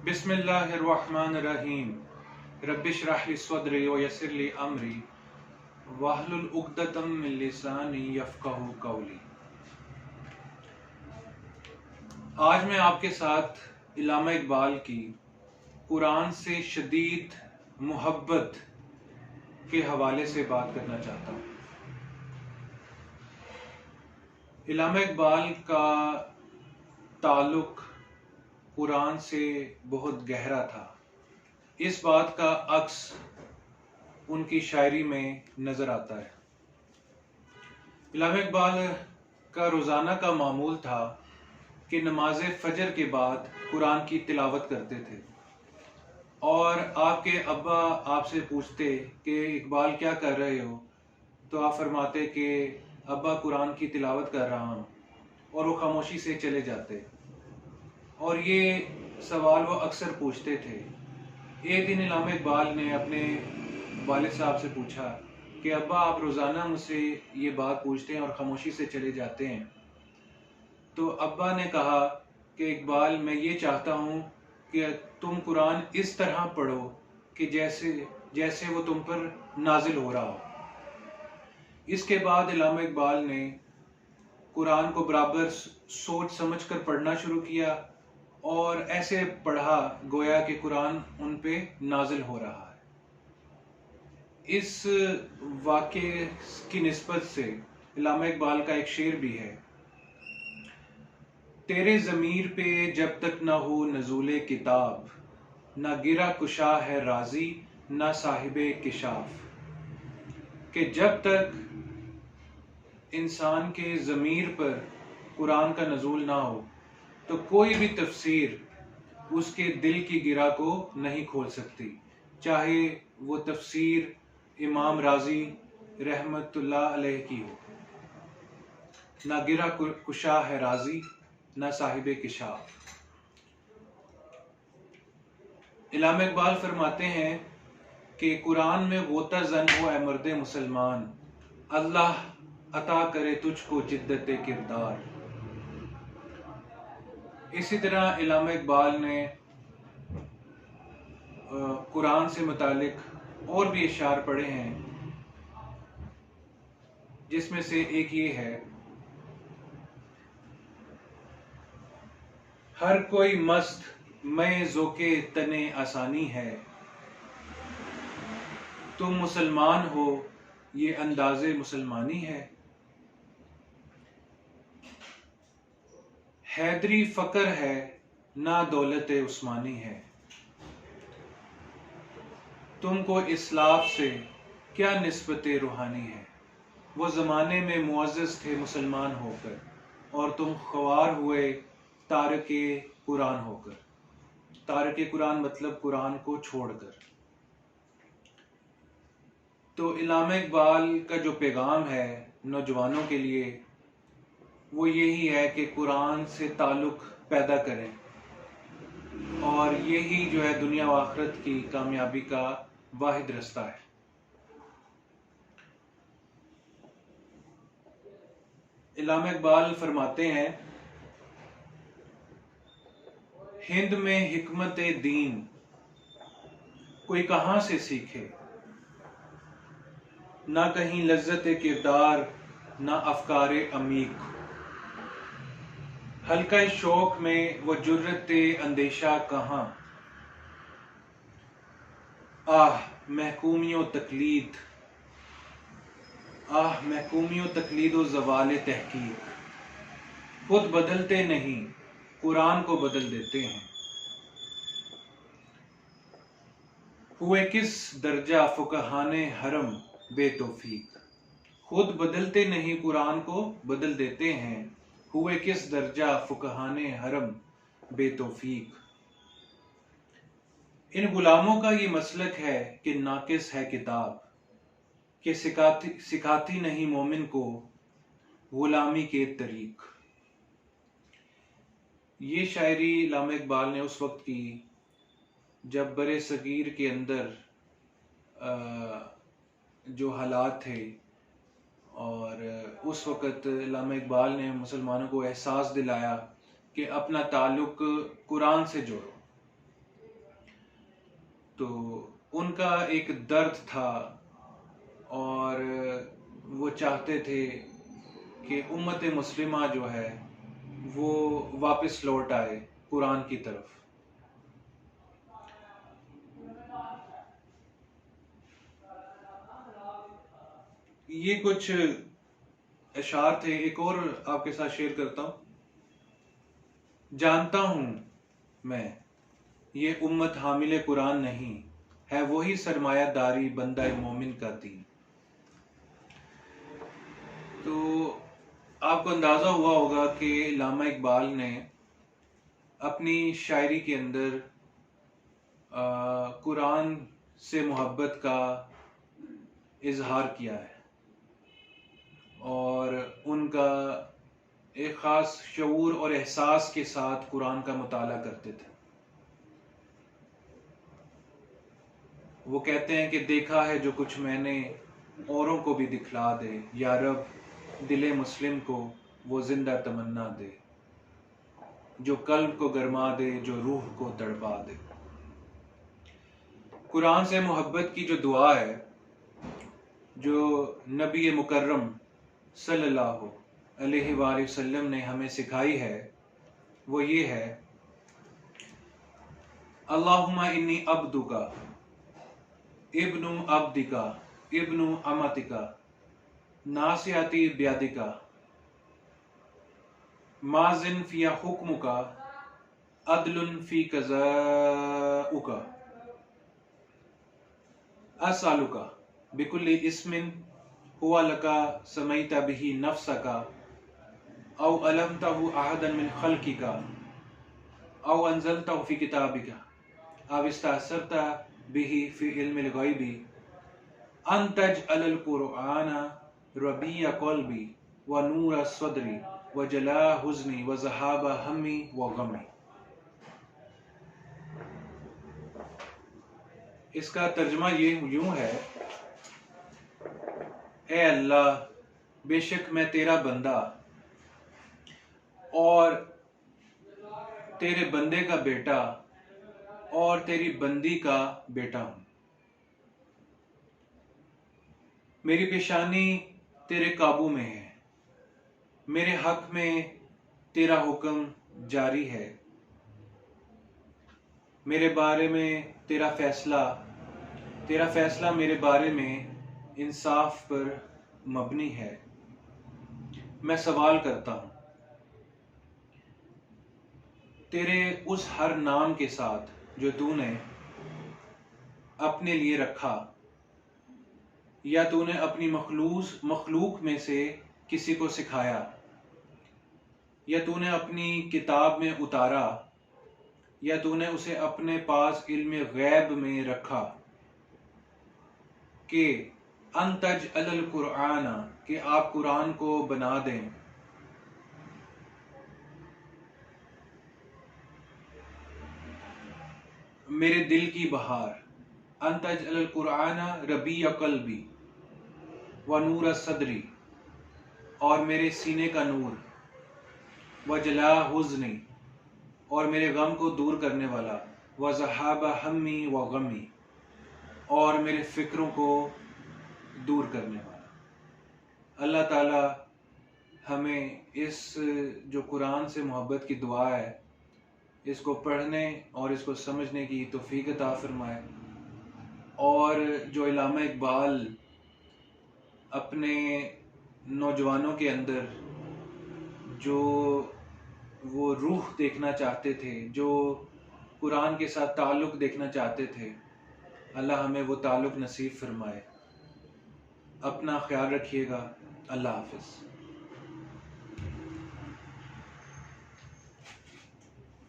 बिस्मिल्लाहिर्रहमानिर्रहीम रब्बिश्रह ली सदरी व यस्सिर ली अमरी वहलुल उक़दतम मिन लिसानी यफ़क़हू क़ौली। आज मैं आपके साथ इल्लामा इक़बाल की कुरान से शदीद मोहब्बत के हवाले से बात करना चाहता हूँ। इल्लामा इक़बाल का ताल्लुक़ कुरान से बहुत गहरा था। इस बात का अक्स उनकी शायरी में नज़र आता है। इल्लामा इक़बाल का रोज़ाना का मामूल था कि नमाज फजर के बाद कुरान की तिलावत करते थे और आपके अब्बा आपसे पूछते कि इक़बाल क्या कर रहे हो, तो आप फरमाते कि अब्बा कुरान की तिलावत कर रहा हूँ, और वो खामोशी से चले जाते। और ये सवाल वो अक्सर पूछते थे। एक दिन इल्लामा इक़बाल ने अपने वालिद साहब से पूछा कि अब्बा आप रोज़ाना मुझसे ये बात पूछते हैं और खामोशी से चले जाते हैं। तो अब्बा ने कहा कि इक़बाल मैं ये चाहता हूँ कि तुम कुरान इस तरह पढ़ो कि जैसे वो तुम पर नाजिल हो रहा हो। इसके बाद इल्लामा इक़बाल ने कुरान को बराबर सोच समझ कर पढ़ना शुरू किया और ऐसे पढ़ा गोया कि कुरान उन पे नाजिल हो रहा है। इस वाक़े की निस्बत से इल्लामा इक़बाल का एक शेर भी है। तेरे ज़मीर पे जब तक न हो नज़ूले किताब, न गिरा कुशा है राज़ी न साहिबे किशाफ। कि जब तक इंसान के ज़मीर पर कुरान का नज़ूल ना हो तो कोई भी तफसीर उसके दिल की गिरा को नहीं खोल सकती, चाहे वो तफसीर इमाम राज़ी रहमतुल्लाह अलैह की हो। ना गिरा कुशा है राज़ी ना साहिबे किशाफ। इल्लामा इक़बाल फरमाते हैं कि कुरान में गोता जन हो ए मर्द मुसलमान, अल्लाह अता करे तुझको जिद्दत किरदार। इसी तरह इल्लामा इक़बाल ने कुरान से मुतालिक और भी इशार पढ़े हैं, जिसमें से एक ये है, हर कोई मस्त मैं ज़ोके तने आसानी है, तुम मुसलमान हो ये अंदाज़े मुसलमानी है। हैदरी फ़क्र है ना दौलत उस्मानी है, तुमको इस्लाफ से क्या निस्बत रूहानी है। वो ज़माने में मुअज़्ज़ज़ थे मुसलमान होकर और तुम ख्वार हुए तारके कुरान होकर। तारके कुरान मतलब कुरान को छोड़कर। तो इल्लामा इक़बाल का जो पैगाम है नौजवानों के लिए वो यही है कि कुरान से ताल्लुक़ पैदा करें, और यही जो है दुनिया व आखिरत की कामयाबी का वाहिद रास्ता है। इल्लामा इक़बाल फरमाते हैं, हिंद में हिकमत दीन कोई कहाँ से सीखे, ना कहीं लज्जत किरदार ना अफकार अमीक। हल्का शौक में वो जुर्रत अंदेशा कहाँ, आह महकूमियों तकलीद, आह महकूमियों तकलीद व ज़वाल तहकीक। खुद बदलते नहीं कुरान को बदल देते हैं, हुए किस दर्जा फुक़हाने हरम बेतौफीक। खुद बदलते नहीं कुरान को बदल देते हैं, हुए किस दर्जा फुक़हाने हरम बेतौफीक। इन गुलामों का ये मसलक है कि नाकिस है किताब, कि सिखाती नहीं मोमिन को गुलामी के तरीक। ये शायरी इल्लामा इक़बाल ने उस वक्त की जब बरे सगीर के अंदर जो हालात थे, और उस वक़्त इल्लामा इक़बाल ने मुसलमानों को एहसास दिलाया कि अपना ताल्लुक़ कुरान से जोड़ो। تو ان کا ایک درد تھا اور وہ چاہتے تھے کہ امت مسلمہ جو ہے وہ واپس لوٹ آئے قرآن کی طرف۔ یہ کچھ اشعار تھے، ایک اور آپ کے ساتھ شیئر کرتا ہوں۔ جانتا ہوں میں یہ امت حامل قرآن نہیں، ہے وہی سرمایہ داری بندہ مومن کا دین۔ تو آپ کو اندازہ ہوا ہوگا کہ علامہ اقبال نے اپنی شاعری کے اندر قرآن سے محبت کا اظہار کیا ہے اور ان کا ایک خاص شعور اور احساس کے ساتھ قرآن کا مطالعہ کرتے تھے۔ وہ کہتے ہیں کہ دیکھا ہے جو کچھ میں نے اوروں کو بھی دکھلا دے، یا رب دل مسلم کو وہ زندہ تمنا دے، جو قلب کو گرما دے، جو روح کو تڑپا دے۔ قرآن سے محبت کی جو دعا ہے جو نبی مکرم صلی اللہ علیہ وآلہ وسلم نے ہمیں سکھائی ہے وہ یہ ہے: اللہم انی عبدک ابن عبدک ابن امتک ناصیتی بیدک ماضٍ فی حکمک عدل فی قضاؤک اسألک بکل اسم هو لک سمیت به نفسک او علمتہ احدا من خلقک او انزلتہ فی کتابک او استأثرت به فی علم الغیب ان تجعل القرآن ربیع قلبی ونور صدری وجلاء حزنی وذہاب ہمی وغمی۔ اس کا ترجمہ یوں ہے: اے اللہ، بے شک میں تیرا بندہ اور تیرے بندے کا بیٹا اور تیری بندی کا بیٹا ہوں۔ میری پیشانی تیرے قابو میں ہے، میرے حق میں تیرا حکم جاری ہے، میرے بارے میں تیرا فیصلہ میرے بارے میں انصاف پر مبنی ہے۔ میں سوال کرتا ہوں تیرے اس ہر نام کے ساتھ جو تو نے اپنے لیے رکھا یا تو نے اپنی مخلوق میں سے کسی کو سکھایا یا تو نے اپنی کتاب میں اتارا یا تو نے اسے اپنے پاس علم غیب میں رکھا کہ ان تجعل القرآن، کہ آپ قرآن کو بنا دیں، میرے دل کی بہار، ان تجعل القرآن ربیع قلبی ونور صدری، اور میرے سینے کا نور، وجلاء حزنی، اور میرے غم کو دور کرنے والا، وذہاب ہمی وغمی، اور میرے فکروں کو دور کرنے والا۔ اللہ تعالی ہمیں اس جو قرآن سے محبت کی دعا ہے اس کو پڑھنے اور اس کو سمجھنے کی توفیق عطا فرمائے، اور جو علامہ اقبال اپنے نوجوانوں کے اندر جو وہ روح دیکھنا چاہتے تھے، جو قرآن کے ساتھ تعلق دیکھنا چاہتے تھے، اللہ ہمیں وہ تعلق نصیب فرمائے۔ اپنا خیال رکھیے گا۔ اللہ حافظ۔